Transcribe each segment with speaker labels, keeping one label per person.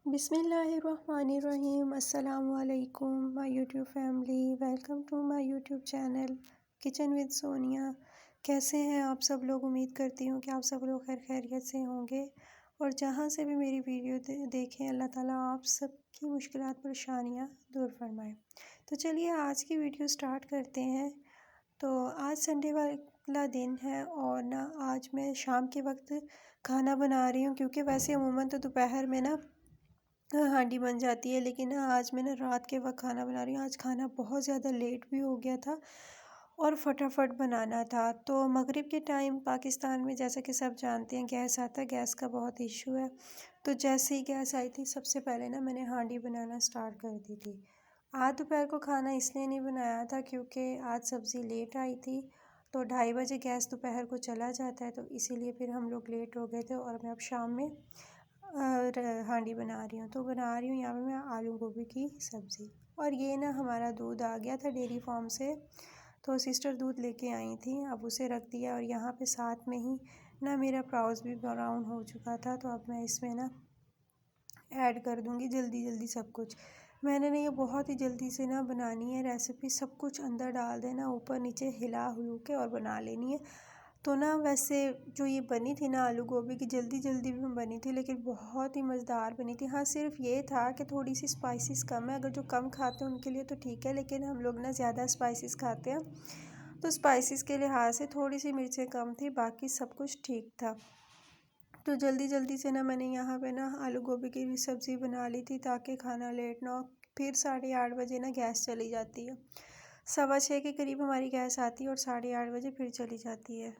Speaker 1: बिस्मिल्लाहिर्रहमानिर्रहीम। अस्सलाम वालेकुम my YouTube family, welcome to my YouTube channel kitchen with Sonia. कैसे हैं आप सब लोग? उम्मीद करती हूँ कि आप सब लोग खैर खैरियत से होंगे और जहाँ से भी मेरी वीडियो देखें अल्लाह ताला आप सबकी मुश्किलात परेशानियाँ दूर फरमाए। तो चलिए आज की वीडियो स्टार्ट करते हैं। तो आज संडे वाला दिन है और ना आज मैं शाम के वक्त खाना बना रही हूँ, क्योंकि वैसे अमूमन तो दोपहर में ना हांडी बन जाती है, लेकिन आज मैं ना रात के वक्त खाना बना रही हूँ। आज खाना बहुत ज़्यादा लेट भी हो गया था और फटाफट बनाना था। तो मगरिब के टाइम पाकिस्तान में जैसा कि सब जानते हैं गैस आता है, गैस का बहुत इशू है। तो जैसे ही गैस आई थी सबसे पहले ना मैंने हांडी बनाना स्टार्ट कर दी थी। आज दोपहर को खाना इसलिए नहीं बनाया था क्योंकि आज सब्ज़ी लेट आई थी, तो 2:30 बजे गैस दोपहर को चला जाता है, तो इसीलिए फिर हम लोग लेट हो गए थे। और मैं अब शाम में हांडी बना रही हूँ। तो बना रही हूँ यहाँ पे मैं आलू गोभी की सब्ज़ी। और ये ना हमारा दूध आ गया था डेयरी फार्म से, तो सिस्टर दूध लेके आई थी, अब उसे रख दिया। और यहाँ पे साथ में ही ना मेरा प्राउस भी ब्राउन हो चुका था, तो अब मैं इसमें ना ऐड कर दूँगी जल्दी जल्दी सब कुछ। मैंने ना ये बहुत ही जल्दी से ना बनानी है रेसिपी, सब कुछ अंदर डाल देना, ऊपर नीचे हिला हुलू के और बना लेनी है। तो ना वैसे जो ये बनी थी ना आलू गोभी की, जल्दी जल्दी भी बनी थी लेकिन बहुत ही मज़ेदार बनी थी। हाँ, सिर्फ ये था कि थोड़ी सी स्पाइसेस कम है। अगर जो कम खाते हैं उनके लिए तो ठीक है, लेकिन हम लोग ना ज़्यादा स्पाइसेस खाते हैं, तो स्पाइसेस के लिहाज से थोड़ी सी मिर्चें कम थी, बाकी सब कुछ ठीक था। तो जल्दी जल्दी से ना मैंने यहाँ पे ना आलू गोभी की भी सब्ज़ी बना ली थी ताकि खाना लेट ना हो। फिर 8:30 बजे ना गैस चली जाती है, 6:15 के करीब हमारी गैस आती है और 8:30 बजे फिर चली जाती है।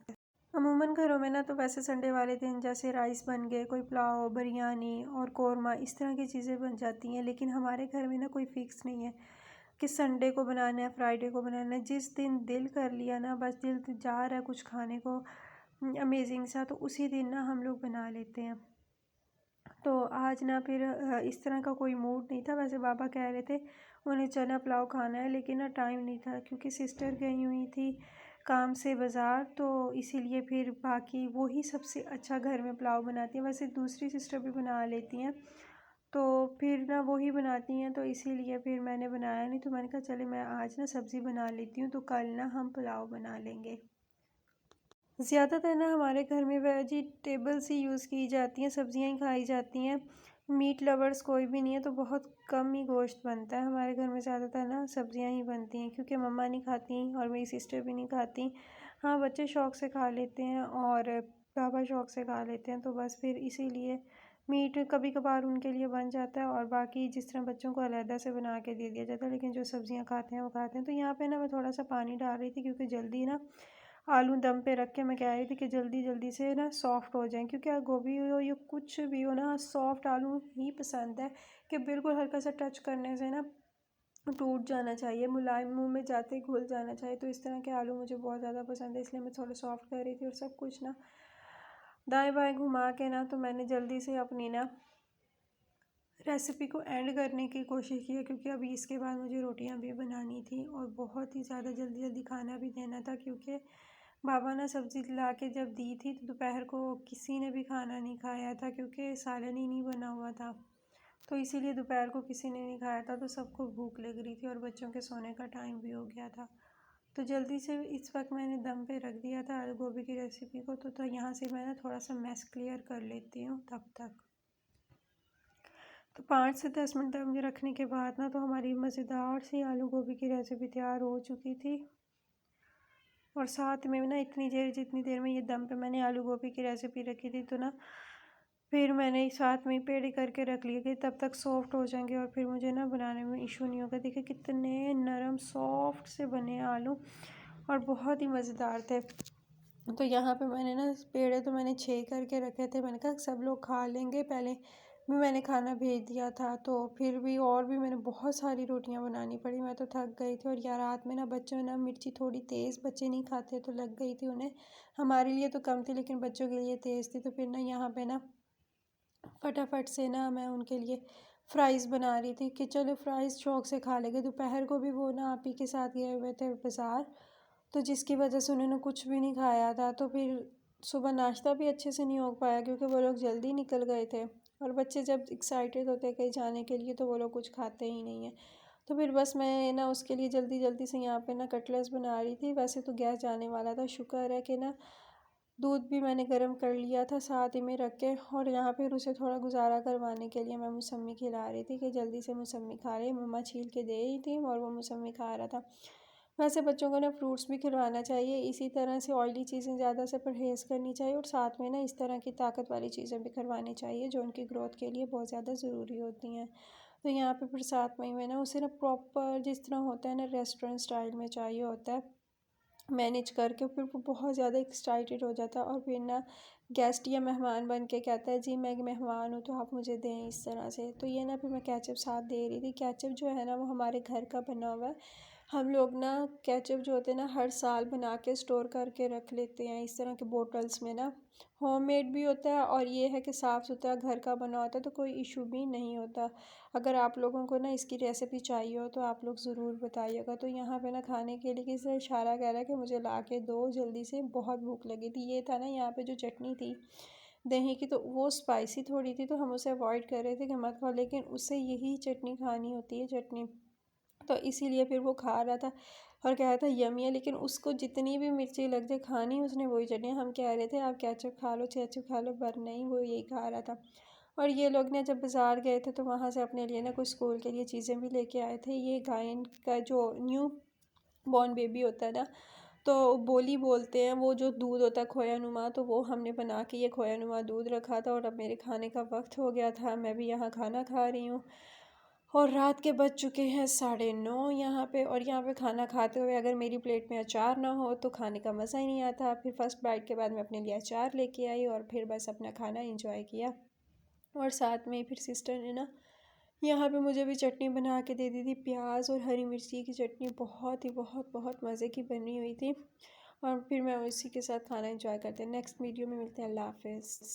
Speaker 1: अमूमन घरों में ना तो वैसे संडे वाले दिन जैसे राइस बन गए, कोई पुलाव, बिरयानी और कोरमा, इस तरह की चीज़ें बन जाती हैं। लेकिन हमारे घर में ना कोई फ़िक्स नहीं है कि संडे को बनाना है, फ्राइडे को बनाना है। जिस दिन दिल कर लिया ना, बस दिल जा रहा है कुछ खाने को अमेजिंग सा, तो उसी दिन ना हम लोग बना लेते हैं। तो आज ना फिर इस तरह का कोई मूड नहीं था। वैसे बाबा कह रहे थे उन्हें चना पुलाव खाना है, लेकिन ना टाइम नहीं था क्योंकि सिस्टर गई हुई थी काम से बाज़ार, तो इसीलिए फिर बाकी वो ही सबसे अच्छा घर में पुलाव बनाती हैं। वैसे दूसरी सिस्टर भी बना लेती हैं, तो फिर ना वही बनाती हैं, तो इसीलिए फिर मैंने बनाया नहीं। तो मैंने कहा चले मैं आज ना सब्ज़ी बना लेती हूँ, तो कल ना हम पुलाव बना लेंगे। ज़्यादातर ना हमारे घर में वेजिटेबल्स ही यूज़ की जाती हैं, सब्ज़ियाँ ही खाई जाती हैं। मीट लवर्स कोई भी नहीं है, तो बहुत कम ही गोश्त बनता है हमारे घर में। ज़्यादातर ना सब्ज़ियाँ ही बनती हैं क्योंकि मम्मा नहीं खाती और मेरी सिस्टर भी नहीं खाती। हाँ, बच्चे शौक़ से खा लेते हैं और पापा शौक़ से खा लेते हैं, तो बस फिर इसीलिए मीट कभी कभार उनके लिए बन जाता है और बाकी जिस तरह बच्चों को अलहदा से बना के दे दिया जाता है। लेकिन जो सब्ज़ियाँ खाते हैं वो खाते हैं। तो यहाँ पे ना मैं थोड़ा सा पानी डाल रही थी क्योंकि जल्दी ना आलू दम पे रख के मैं कह रही थी कि जल्दी जल्दी से ना सॉफ़्ट हो जाएं, क्योंकि गोभी हो या कुछ भी हो ना, सॉफ़्ट आलू ही पसंद है कि बिल्कुल हल्का सा टच करने से ना टूट जाना चाहिए, मुलायम मुंह में जाते ही घुल जाना चाहिए। तो इस तरह के आलू मुझे बहुत ज़्यादा पसंद है, इसलिए मैं थोड़ा सॉफ़्ट कर रही थी। और सब कुछ ना दाएं बाएं घुमा के ना तो मैंने जल्दी से अपनी ना रेसिपी को एंड करने की कोशिश की है, क्योंकि अभी इसके बाद मुझे रोटियां भी बनानी थी और बहुत ही ज़्यादा जल्दी जल्दी खाना भी देना था। क्योंकि बाबा ने सब्ज़ी ला के जब दी थी तो दोपहर को किसी ने भी खाना नहीं खाया था, क्योंकि सालन ही नहीं बना हुआ था, तो इसीलिए दोपहर को किसी ने नहीं खाया था। तो सबको भूख लग रही थी और बच्चों के सोने का टाइम भी हो गया था। तो जल्दी से इस वक्त मैंने दम पे रख दिया था आलू गोभी की रेसिपी को। तो यहाँ से मैं ना थोड़ा सा मैस क्लियर कर लेती हूँ तब तक। तो 5 से 10 मिनट दम रखने के बाद ना तो हमारी मज़ेदार सी आलू गोभी की रेसिपी तैयार हो चुकी थी। और साथ में ना इतनी देर जितनी देर में ये दम पे मैंने आलू गोभी की रेसिपी रखी थी, तो ना फिर मैंने साथ में पेड़े करके रख लिए कि तब तक सॉफ़्ट हो जाएंगे और फिर मुझे ना बनाने में इशू नहीं होगा। देखिए कितने नरम सॉफ्ट से बने आलू और बहुत ही मज़ेदार थे। तो यहाँ पे मैंने ना पेड़े तो मैंने 6 करके रखे थे। मैंने कहा सब लोग खा लेंगे, पहले भी मैंने खाना भेज दिया था, तो फिर भी और भी मैंने बहुत सारी रोटियां बनानी पड़ी। मैं तो थक गई थी और यार रात में ना बच्चों ने ना मिर्ची थोड़ी तेज़, बच्चे नहीं खाते, तो लग गई थी उन्हें। हमारे लिए तो कम थी लेकिन बच्चों के लिए तेज़ थी। तो फिर ना यहाँ पे ना फटाफट से ना मैं उनके लिए फ़्राइज़ बना रही थी कि चलो फ़्राइज़ शौक़ से खा लेंगे। दोपहर को भी वो ना आप ही के साथ गए हुए थे बाज़ार, तो जिसकी वजह से उन्होंने कुछ भी नहीं खाया था। तो फिर सुबह नाश्ता भी अच्छे से नहीं हो पाया क्योंकि वो लोग जल्दी निकल गए थे और बच्चे जब एक्साइटेड होते हैं कहीं जाने के लिए तो वो लोग कुछ खाते ही नहीं हैं। तो फिर बस मैं ना उसके लिए जल्दी जल्दी से यहाँ पे ना कटलेट्स बना रही थी। वैसे तो गैस जाने वाला था, शुक्र है कि ना दूध भी मैंने गर्म कर लिया था साथ ही में रख के। और यहाँ फिर उसे थोड़ा गुजारा करवाने के लिए मैं मौसम्मी खिला रही थी कि जल्दी से मौसम्मी खा रही, मम्मा छील के दे रही थी और वो मौसम्मी खा रहा था। वैसे बच्चों को ना फ्रूट्स भी खिलवाना चाहिए, इसी तरह से ऑयली चीज़ें ज़्यादा से परहेज़ करनी चाहिए और साथ में ना इस तरह की ताकत वाली चीज़ें भी खिलवानी चाहिए जो उनकी ग्रोथ के लिए बहुत ज़्यादा ज़रूरी होती हैं। तो यहाँ पे फिर साथ में मैं ना उसे ना प्रॉपर जिस तरह होता है ना रेस्टोरेंट स्टाइल में चाहिए होता है मैनेज करके, फिर वो बहुत ज़्यादा एक्साइटेड हो जाता है और फिर ना गेस्ट या मेहमान बन के कहता है जी मैं मेहमान हूँ तो आप मुझे दें इस तरह से। तो ये ना फिर मैं केचप साथ दे रही थी। केचप जो है ना वो हमारे घर का बना हुआ है। हम लोग ना केचप जो होते हैं ना हर साल बना के स्टोर करके रख लेते हैं इस तरह के बोटल्स में ना। होममेड भी होता है और ये है कि साफ़ सुथरा घर का बना होता है तो कोई इशू भी नहीं होता। अगर आप लोगों को ना इसकी रेसिपी चाहिए हो तो आप लोग ज़रूर बताइएगा। तो यहाँ पे ना खाने के लिए किसी ने इशारा कह रहा है कि मुझे ला के दो जल्दी से, बहुत भूख लगी थी। ये था ना यहाँ पे जो चटनी थी दही की तो वो स्पाइसी थोड़ी थी तो हम उसे अवॉइड कर रहे थे कि मत खाओ, लेकिन उससे यही चटनी खानी होती है चटनी। तो इसीलिए फिर वो खा रहा था और कह रहा था यमी है, लेकिन उसको जितनी भी मिर्ची लग जाए खानी उसने वही चटनी। हम कह रहे थे आप केचप खा लो, पर नहीं वो यही खा रहा था। और ये लोग ने जब बाज़ार गए थे तो वहाँ से अपने लिए ना कुछ स्कूल के लिए चीज़ें भी लेके आए थे। ये गायन का जो न्यू बॉर्न बेबी होता है ना तो बोली बोलते हैं, वो जो दूध होता है खोया नुमा, तो वो हमने बना के ये खोया नुमा दूध रखा था और अब मेरे खाने का वक्त हो गया था। मैं भी यहाँ खाना खा रही हूँ और रात के बज चुके हैं 9:30 यहाँ पे। और यहाँ पे खाना खाते हुए अगर मेरी प्लेट में अचार ना हो तो खाने का मज़ा ही नहीं आता। फिर फर्स्ट बाइट के बाद मैं अपने लिए अचार लेके आई और फिर बस अपना खाना इंजॉय किया। और साथ में फिर सिस्टर ने ना यहाँ पे मुझे भी चटनी बना के दे दी थी, प्याज और हरी मिर्ची की चटनी बहुत ही बहुत बहुत मज़े की बनी हुई थी। और फिर मैं उसी के साथ खाना एंजॉय करते हैं। नेक्स्ट वीडियो में मिलते हैं। अल्लाह हाफिज़।